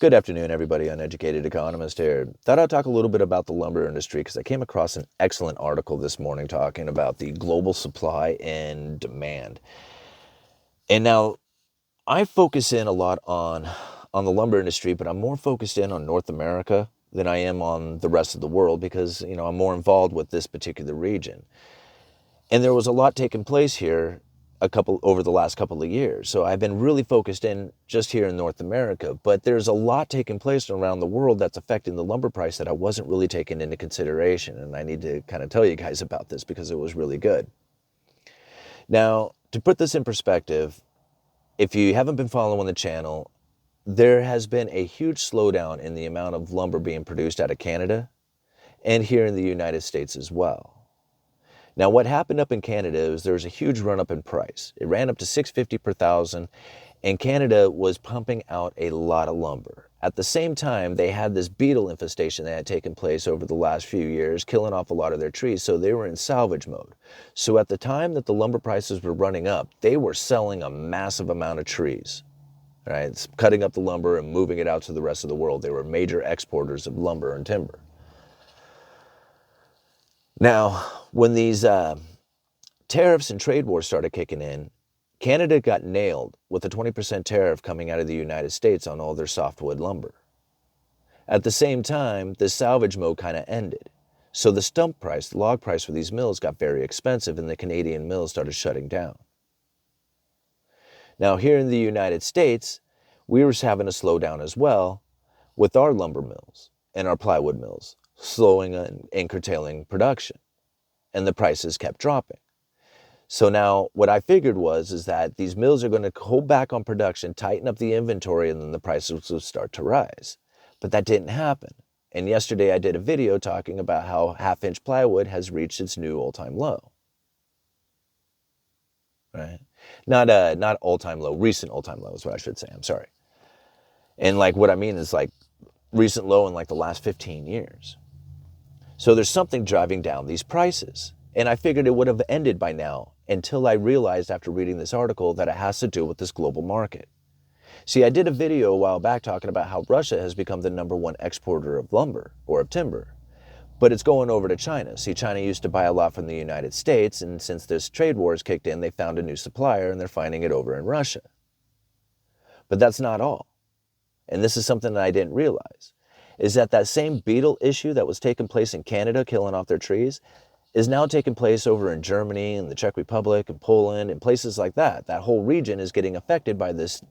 Good afternoon, everybody. Uneducated Economist here. Thought I'd talk a little bit about the lumber industry because I came across an excellent article this morning talking about the global supply and demand. And now I focus in a lot on the lumber industry, but I'm more focused in on North America than I am on the rest of the world because, I'm more involved with this particular region. And there was a lot taking place here over the last couple of years. So I've been really focused in just here in North America, but there's a lot taking place around the world that's affecting the lumber price that I wasn't really taking into consideration. And I need to kind of tell you guys about this because it was really good. Now, to put this in perspective, if you haven't been following the channel, there has been a huge slowdown in the amount of lumber being produced out of Canada and here in the United States as well. Now, what happened up in Canada is there was a huge run up in price. It ran up to $650 per thousand, and Canada was pumping out a lot of lumber. At the same time, they had this beetle infestation that had taken place over the last few years, killing off a lot of their trees, so they were in salvage mode. So at the time that the lumber prices were running up, they were selling a massive amount of trees, right? Cutting up the lumber and moving it out to the rest of the world. They were major exporters of lumber and timber. Now, when these tariffs and trade wars started kicking in, Canada got nailed with a 20% tariff coming out of the United States on all their softwood lumber. At the same time, the salvage mode kind of ended. So the stump price, the log price for these mills got very expensive and the Canadian mills started shutting down. Now, here in the United States, we were having a slowdown as well with our lumber mills and our plywood mills, slowing and curtailing production, and the prices kept dropping. So now what I figured is that these mills are going to hold back on production, tighten up the inventory, and then the prices will start to rise. But that didn't happen. And yesterday I did a video talking about how half-inch plywood has reached its new all-time low. Right? Not all-time low, recent all-time low is what I should say. I'm sorry. And what I mean is recent low in the last 15 years. So there's something driving down these prices. And I figured it would have ended by now until I realized after reading this article that it has to do with this global market. See, I did a video a while back talking about how Russia has become the #1 exporter of lumber or of timber, but it's going over to China. See, China used to buy a lot from the United States, and since this trade wars kicked in, they found a new supplier and they're finding it over in Russia. But that's not all. And this is something that I didn't realize, is that same beetle issue that was taking place in Canada, killing off their trees, is now taking place over in Germany and the Czech Republic and Poland and places like that. That whole region is getting affected by this,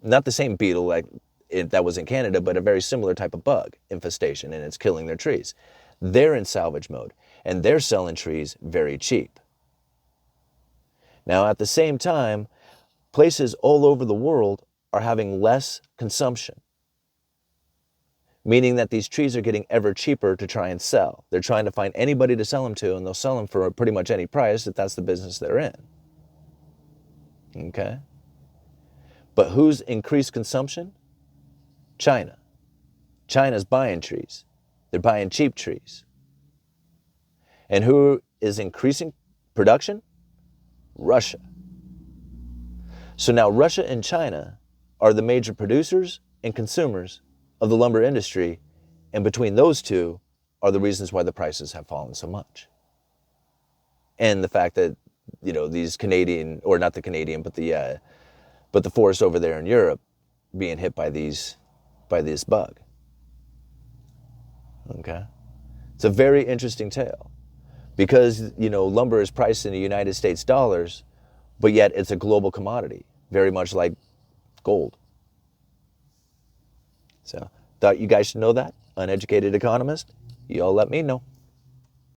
not the same beetle that was in Canada, but a very similar type of bug infestation, and it's killing their trees. They're in salvage mode, and they're selling trees very cheap. Now, at the same time, places all over the world are having less consumption, meaning that these trees are getting ever cheaper to try and sell. They're trying to find anybody to sell them to, and they'll sell them for pretty much any price if that's the business they're in. Okay? But who's increased consumption? China. China's buying trees. They're buying cheap trees. And who is increasing production? Russia. So now Russia and China are the major producers and consumers of the lumber industry, and between those two are the reasons why the prices have fallen so much. And the fact that, these Canadian, or not the Canadian, but the forest over there in Europe being hit by this bug. Okay? It's a very interesting tale because, lumber is priced in the United States dollars, but yet it's a global commodity, very much like gold. So, thought you guys should know that. Uneducated Economist, y'all let me know.